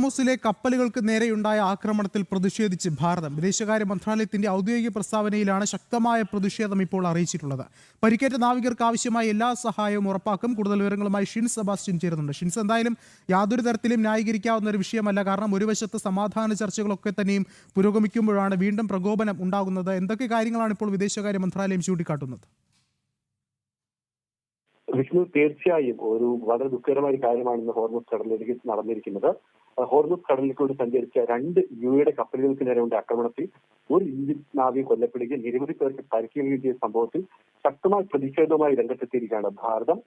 ഹോർമുസിലെ കപ്പലുകൾക്ക് നേരെയുണ്ടായ ആക്രമണത്തിൽ പ്രതിഷേധിച്ച് ഭാരതം വിദേശകാര്യ മന്ത്രാലയത്തിന്റെ ഔദ്യോഗിക പ്രസ്താവനയിലാണ് ശക്തമായ പ്രതിഷേധം ഇപ്പോൾ അറിയിച്ചിട്ടുള്ളത്. പരിക്കേറ്റ നാവികർക്ക് ആവശ്യമായ എല്ലാ സഹായവും ഉറപ്പാക്കും. കൂടുതൽ വിവരങ്ങളുമായി ഷിൻസ് സെബാസ്റ്റ്യൻ ചേരുന്നുണ്ട്. ഷിൻസ്, എന്തായാലും യാതൊരു തരത്തിലും ന്യായീകരിക്കാവുന്ന ഒരു വിഷയമല്ല. കാരണം ഒരു വശത്ത് സമാധാന ചർച്ചകളൊക്കെ തന്നെയും പുരോഗമിക്കുമ്പോഴാണ് വീണ്ടും പ്രകോപനം ഉണ്ടാകുന്നത്. എന്തൊക്കെ കാര്യങ്ങളാണ് ഇപ്പോൾ വിദേശകാര്യ മന്ത്രാലയം ചൂണ്ടിക്കാട്ടുന്നത്? വിഷ്ണു, തീർച്ചയായും ഒരു വളരെ ദുഃഖകരമായ കാര്യമാണ് ഇന്ന് ഹോർമുസ് കടലിലേക്ക് നടന്നിരിക്കുന്നത്. ഹോർമുസ് കടലിലേക്ക് സഞ്ചരിച്ച 2 യുഎയുടെ കപ്പലുകൾക്ക് നേരെയുള്ള ആക്രമണത്തിൽ ഒരു ഇന്ത്യൻ നാവിക കൊല്ലപ്പെടുകയും നിരവധി പേർക്ക് പരിക്കേൽക്കുകയും ചെയ്ത സംഭവത്തിൽ ശക്തമായ പ്രതിഷേധവുമായി രംഗത്തെത്തിയിരിക്കുകയാണ് ഭാരതം.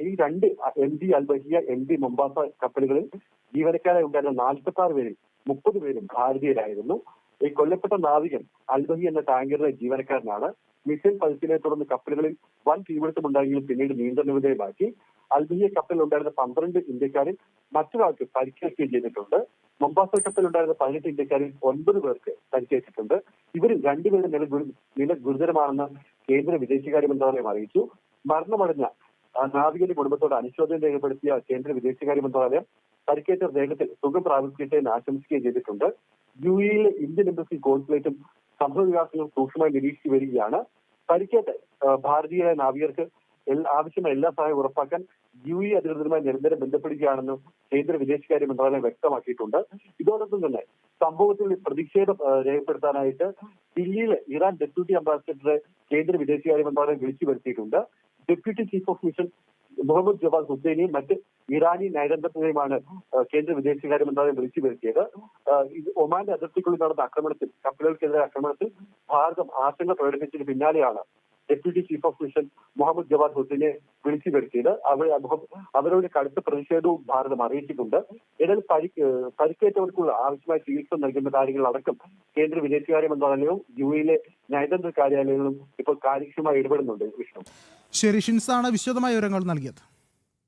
ഈ 2 MV അൽബഹിയ, MV മൊംബാസ കപ്പലുകളിൽ ജീവനക്കാരായി ഉണ്ടായിരുന്ന 46 പേരിൽ 30 പേരും ഭാരതീയരായിരുന്നു. ഈ കൊല്ലപ്പെട്ട നാവികൻ അൽബഹി എന്ന ടാങ്കറിലെ ജീവനക്കാരനാണ്. മിസൈൽ പതിപ്പിനെ തുടർന്ന് കപ്പലുകളിൽ വൻ തീപിടുത്തമുണ്ടായെങ്കിലും പിന്നീട് നിയന്ത്രണവിധേയമാക്കി. അൽബഹിയ കപ്പലിൽ ഉണ്ടായിരുന്ന 12 ഇന്ത്യക്കാരിൽ മറ്റൊരാൾക്ക് പരിക്കേൽക്കുകയും ചെയ്തിട്ടുണ്ട്. മൊംബാസ കപ്പലിൽ ഉണ്ടായിരുന്ന 18 ഇന്ത്യക്കാരിൽ 9 പേർക്ക് പരിക്കേറ്റിട്ടുണ്ട്. ഇവരിൽ 2 പേരുടെ നില ഗുരുതരമാണെന്ന് കേന്ദ്ര വിദേശകാര്യ മന്ത്രാലയം അറിയിച്ചു. മരണമടഞ്ഞ നാവികന്റെ കുടുംബത്തോട് അനുശോചനം രേഖപ്പെടുത്തിയ കേന്ദ്ര വിദേശകാര്യ മന്ത്രാലയം പരിക്കേറ്റ വേഗത്തിൽ സുഖം പ്രാപിക്കട്ടെ എന്ന് ആശംസിക്കുകയും ചെയ്തിട്ടുണ്ട്. യുഎയിലെ ഇന്ത്യൻ എംബസി കോൺസുലേറ്റും സംഭവ വികാസങ്ങൾ സൂക്ഷ്മമായി നിരീക്ഷിച്ചു വരികയാണ്. പരിക്കേറ്റ ഭാരതീയ നാവികർക്ക് ആവശ്യമായ എല്ലാ സഹായവും ഉറപ്പാക്കാൻ യുഎഇ അധികൃതരുമായി നിരന്തരം ബന്ധപ്പെടുകയാണെന്ന് കേന്ദ്ര വിദേശകാര്യ മന്ത്രാലയം വ്യക്തമാക്കിയിട്ടുണ്ട്. ഇതോടൊപ്പം തന്നെ സംഭവത്തിൽ പ്രതിഷേധം രേഖപ്പെടുത്താനായിട്ട് ദില്ലിയിലെ ഇറാൻ ഡെപ്യൂട്ടി അംബാസിഡറെ കേന്ദ്ര വിദേശകാര്യ മന്ത്രാലയം വിളിച്ചു വരുത്തിയിട്ടുണ്ട്. Deputy chief of mission Muhammad Jawad ഹുസൈനെയും മറ്റ് ഇറാനി നയതന്ത്രജ്ഞരെയുമാണ് കേന്ദ്ര വിദേശകാര്യ മന്ത്രാലയം വിളിച്ചു വരുത്തിയത്. ഒമാന്റെ അതിർത്തിക്കുള്ളിൽ നടന്ന ആക്രമണത്തിൽ, കപ്പലുകൾക്കെതിരെ ആക്രമണത്തിൽ ഭാരതം ആശങ്ക പ്രകടിപ്പിച്ചതിന് പിന്നാലെയാണ് deputy chief of mission Muhammad Jawad ഹുസൈനെ വിളിച്ചു വരുത്തിയത്. അവരുടെ കടുത്ത പ്രതിഷേധവും ഭാരതം അറിയിച്ചിട്ടുണ്ട്. എന്നാൽ പരിക്കേറ്റവർക്കുള്ള ആവശ്യമായ ചികിത്സ നൽകുന്ന കാര്യങ്ങളടക്കം കേന്ദ്ര വിദേശകാര്യ മന്ത്രാലയവും യുഎയിലെ നയതന്ത്ര കാര്യാലയങ്ങളും ഇപ്പോൾ കാര്യക്ഷമമായി ഇടപെടുന്നുണ്ട്. വിഷ്ണു, ശരി, ഷിൻസാണ് വിശദമായ വിവരങ്ങൾ നൽകിയത്.